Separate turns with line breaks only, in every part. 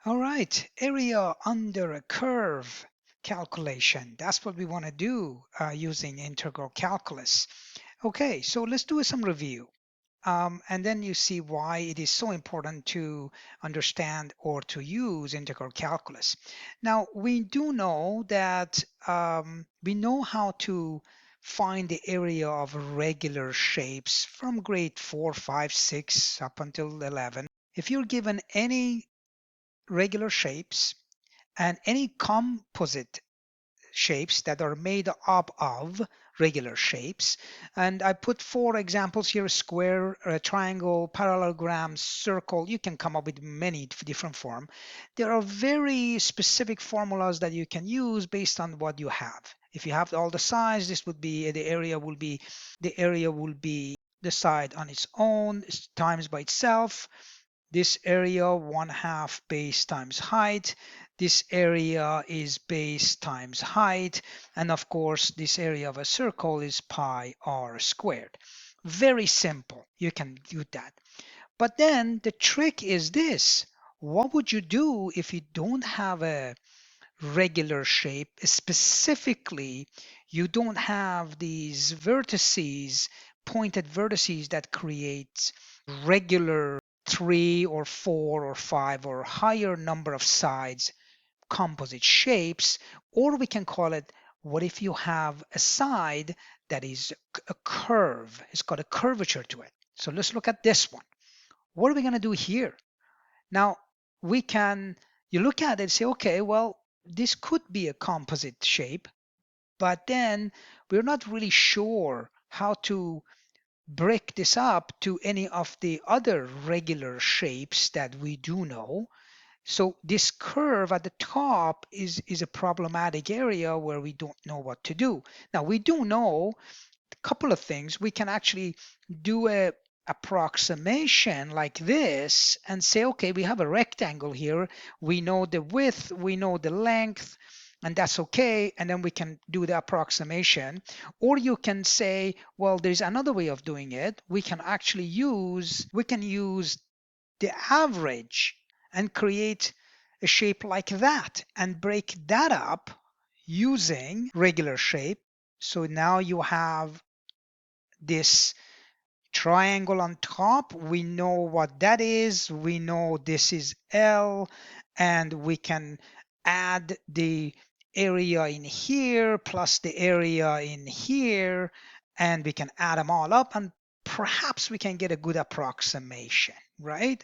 All right, area under a curve calculation. That's what we want to do using integral calculus. Okay, so let's do some review. And then you see why it is so important to understand or to use integral calculus. Now, we do know that we know how to find the area of regular shapes from grade 4, 5, 6 up until 11. If you're given any regular shapes and any composite shapes that are made up of regular shapes. And I put four examples here: square, triangle, parallelogram, circle. You can come up with many different form. There are very specific formulas that you can use based on what you have. If you have all the sides, this would be the area will be the side on its own times by itself. This area 1/2 base times height. This area is base times height. And of course, this area of a circle is pi r squared. Very simple. You can do that. But then the trick is this. What would you do if you don't have a regular shape? Specifically, you don't have these vertices, pointed vertices that create regular 3 or 4 or 5 or higher number of sides composite shapes, or we can call it, what if you have a side that is a curve? It's got a curvature to it. So let's look at this one. What are we going to do here? Now, you look at it and say, okay, well, this could be a composite shape, but then we're not really sure how to break this up to any of the other regular shapes that we do know. So this curve at the top is a problematic area where we don't know what to do. Now we do know a couple of things. We can actually do a approximation like this and say, okay, we have a rectangle here. We know the width, we know the length, and that's okay. And then we can do the approximation. Or you can say, well, there's another way of doing it. We can use the average and create a shape like that and break that up using regular shape. So now you have this triangle on top. We know what that is. We know this is L, and we can add the area in here plus the area in here, and we can add them all up, and perhaps we can get a good approximation, right?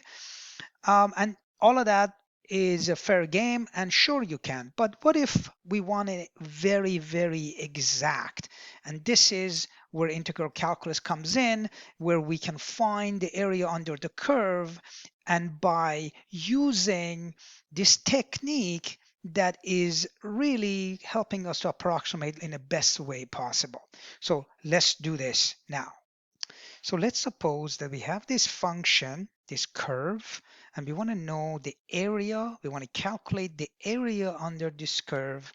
And all of that is a fair game, and sure you can. But what if we want it very, very exact? And this is where integral calculus comes in, where we can find the area under the curve, and by using this technique that is really helping us to approximate in the best way possible. So let's do this now. So let's suppose that we have this function, this curve, and we want to know the area. We want to calculate the area under this curve,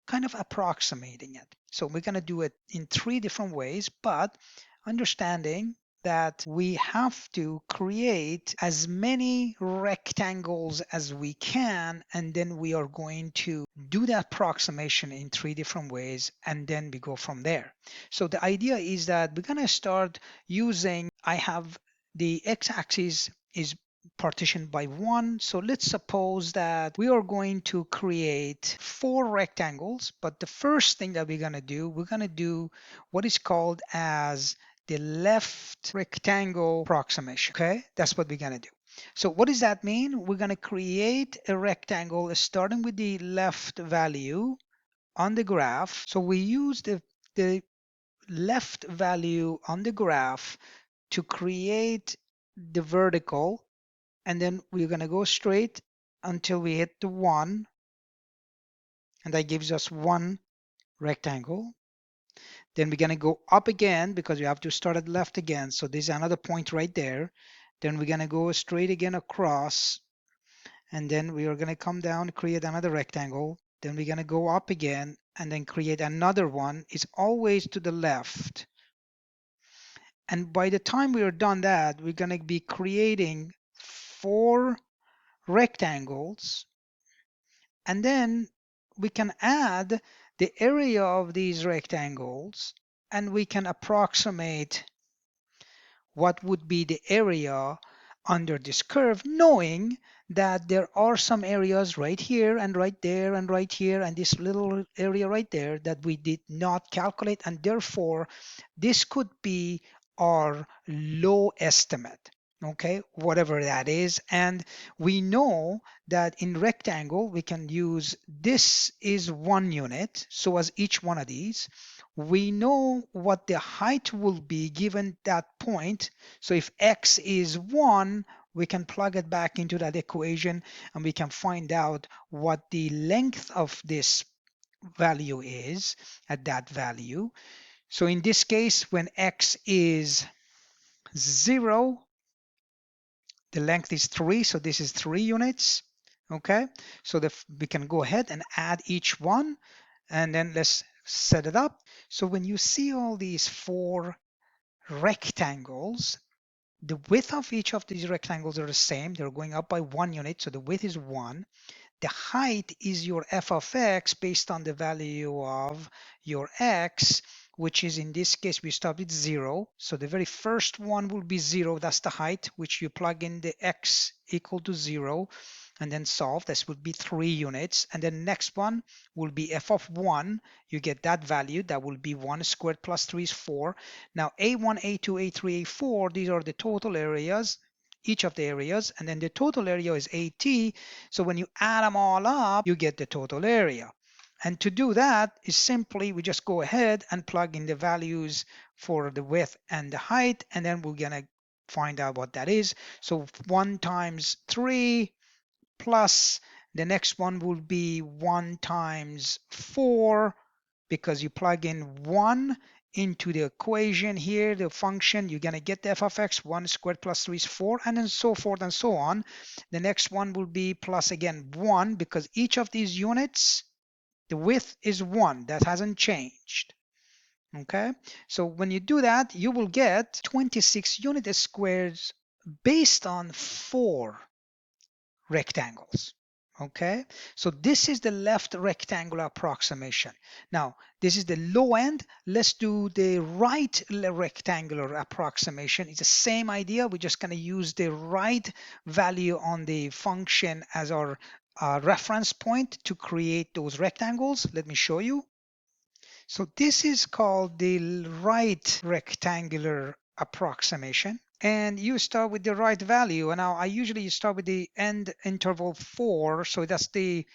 kind of approximating it. So we're going to do it in three different ways, but understanding that we have to create as many rectangles as we can, and then we are going to do the approximation in three different ways, and then we go from there. So the idea is that we're going to start using, I have the x-axis is partitioned by 1. So let's suppose that we are going to create 4 rectangles, but the first thing that we're going to do what is called as the left rectangle approximation. Okay, that's what we're going to do. So what does that mean? We're going to create a rectangle starting with the left value on the graph. So we use the left value on the graph to create the vertical, and then we're going to go straight until we hit the 1, and that gives us 1 rectangle. Then we're going to go up again because we have to start at left again. So there's another point right there. Then we're going to go straight again across, and then we are going to come down, create another rectangle. Then we're going to go up again and then create another one. It's always to the left. And by the time we are done that, we're going to be creating 4 rectangles, and then we can add the area of these rectangles, and we can approximate what would be the area under this curve, knowing that there are some areas right here and right there and right here and this little area right there that we did not calculate, and therefore this could be our low estimate, okay, whatever that is. And we know that in rectangle we can use this is 1 unit, so as each one of these we know what the height will be given that point. So if x is 1, we can plug it back into that equation and we can find out what the length of this value is at that value. So in this case, when x is 0, the length is 3, so this is 3 units. Okay, so we can go ahead and add each one, and then let's set it up. So when you see all these 4 rectangles, the width of each of these rectangles are the same. They're going up by 1 unit, so the width is 1. The height is your f of x based on the value of your x, which is in this case we start with 0. So the very first one will be 0. That's the height, which you plug in the x equal to 0 and then solve. This would be 3 units. And then next one will be f of 1. You get that value. That will be 1 squared plus 3 is 4. Now a1, a2, a3, a4, these are the total areas, each of the areas, and then the total area is AT. So when you add them all up, you get the total area. And to do that is simply we just go ahead and plug in the values for the width and the height, and then we're gonna find out what that is. So 1 times 3 plus the next one will be 1 times 4, because you plug in 1 into the equation here, the function, you're going to get the f of x, 1 squared plus 3 is 4, and then so forth and so on. The next one will be plus again 1, because each of these units, the width is 1. That hasn't changed. Okay, so when you do that, you will get 26 unit squares based on 4 rectangles. Okay, so this is the left rectangular approximation. Now, this is the low end. Let's do the right rectangular approximation. It's the same idea. We're just going to use the right value on the function as our reference point to create those rectangles. Let me show you. So this is called the right rectangular approximation. And you start with the right value. And now I usually start with the end interval 4. So that's the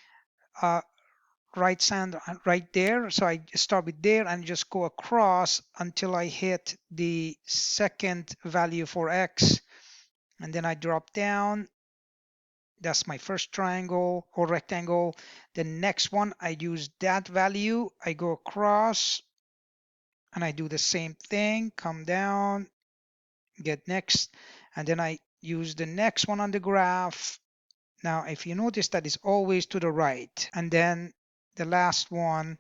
right side right there. So I start with there and just go across until I hit the second value for x. And then I drop down. That's my first triangle or rectangle. The next one, I use that value. I go across and I do the same thing. Come down, get next, and then I use the next one on the graph. Now, if you notice that is always to the right, and then the last one,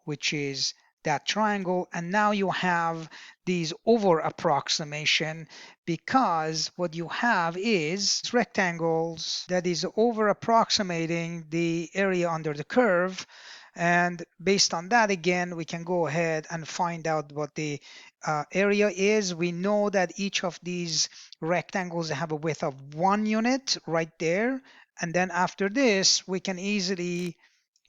which is that triangle, and now you have these over approximation, because what you have is rectangles that is over approximating the area under the curve. And based on that, again, we can go ahead and find out what the area is. We know that each of these rectangles have a width of 1 unit right there. And then after this, we can easily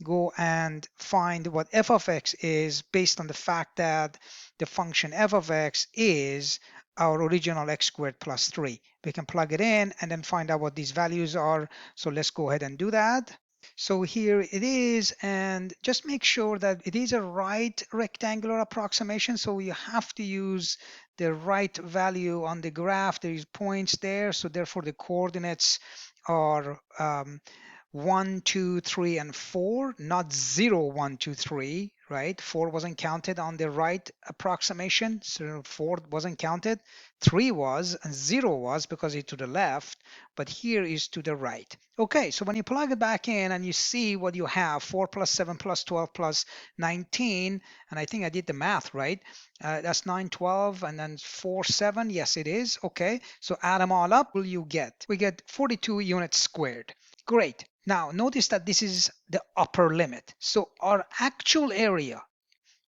go and find what f of x is based on the fact that the function f of x is our original x squared plus 3. We can plug it in and then find out what these values are. So let's go ahead and do that. So here it is, and just make sure that it is a right rectangular approximation. So you have to use the right value on the graph. There is points there, so therefore the coordinates are 1, 2, 3, and 4, not 0, 1, 2, 3, right? 4 wasn't counted on the right approximation, so 4 wasn't counted. 3 was, and 0 was because it's to the left, but here is to the right. Okay, so when you plug it back in and you see what you have, 4 plus 7 plus 12 plus 19, and I think I did the math right. That's 9, 12, and then 4, 7. Yes, it is. Okay, so add them all up. What will you get? We get 42 units squared. Great. Now notice that this is the upper limit. So our actual area,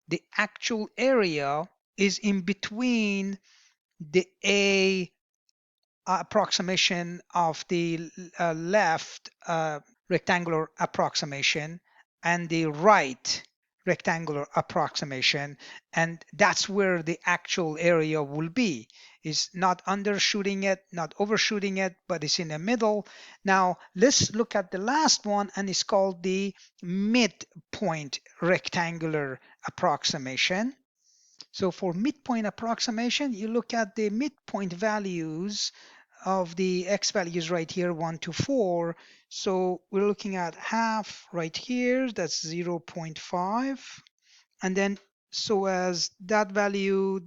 the actual area is in between the A approximation of the left rectangular approximation and the right rectangular approximation, and that's where the actual area will be. Is not undershooting it, not overshooting it, but it's in the middle. Now let's look at the last one, and it's called the midpoint rectangular approximation. So for midpoint approximation, you look at the midpoint values of the x values right here, 1 to 4. So we're looking at half right here, that's 0.5. And then so as that value,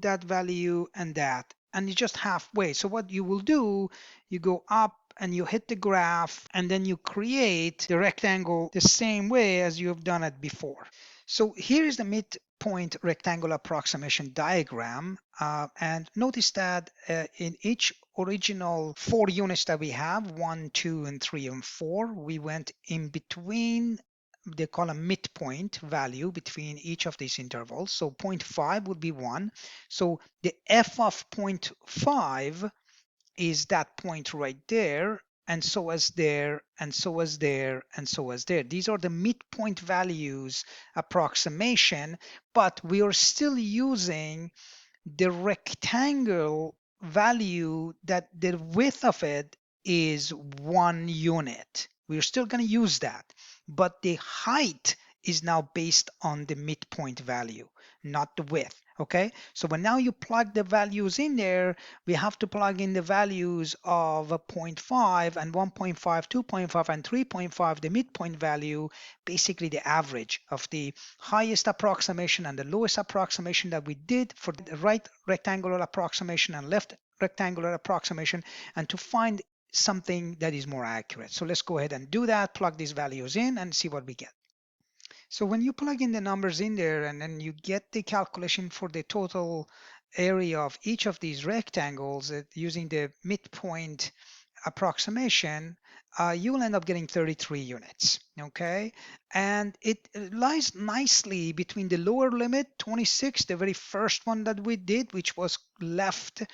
and that. And it's just halfway. So what you will do, you go up and you hit the graph, and then you create the rectangle the same way as you have done it before. So here is the midpoint rectangle approximation diagram. And notice that in each original 4 units that we have, 1, 2, and 3, and 4, we went in between. They call a midpoint value between each of these intervals. So 0.5 would be 1. So the f of 0.5 is that point right there, and so as there, and so as there, and so as there. These are the midpoint values approximation, but we are still using the rectangle value that the width of it is 1 unit. We're still going to use that, but the height is now based on the midpoint value, not the width. Okay, so when now you plug the values in there, we have to plug in the values of 0.5 and 1.5, 2.5, and 3.5, the midpoint value, basically the average of the highest approximation and the lowest approximation that we did for the right rectangular approximation and left rectangular approximation, and to find something that is more accurate. So let's go ahead and do that, plug these values in and see what we get. So when you plug in the numbers in there and then you get the calculation for the total area of each of these rectangles using the midpoint approximation, you will end up getting 33 units. Okay, and it lies nicely between the lower limit 26, the very first one that we did, which was left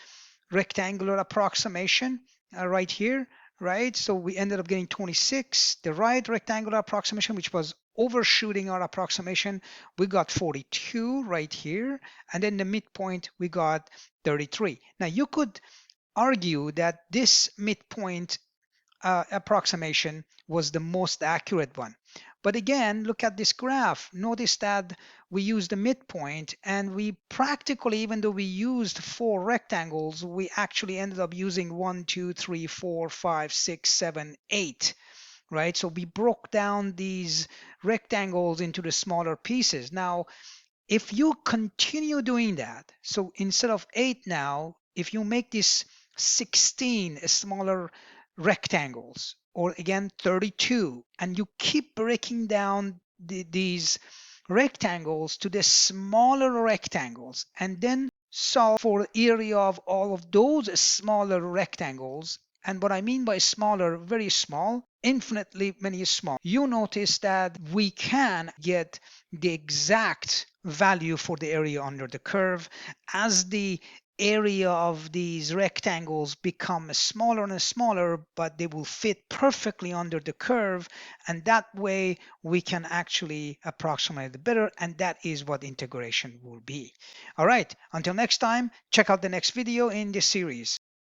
rectangular approximation right here, right? So we ended up getting 26. The right rectangular approximation, which was overshooting our approximation, we got 42 right here. And then the midpoint, we got 33. Now you could argue that this midpoint approximation was the most accurate one. But again, look at this graph. Notice that we used the midpoint, and we practically, even though we used 4 rectangles, we actually ended up using 1, 2, 3, 4, 5, 6, 7, 8. Right? So we broke down these rectangles into the smaller pieces. Now, if you continue doing that, so instead of 8 now, if you make this 16 smaller rectangles, or again 32, and you keep breaking down these rectangles to the smaller rectangles, and then solve for area of all of those smaller rectangles. And what I mean by smaller, very small, infinitely many small, you notice that we can get the exact value for the area under the curve as the area of these rectangles become smaller and smaller, but they will fit perfectly under the curve, and that way we can actually approximate it better, and that is what integration will be. All right, until next time, check out the next video in this series.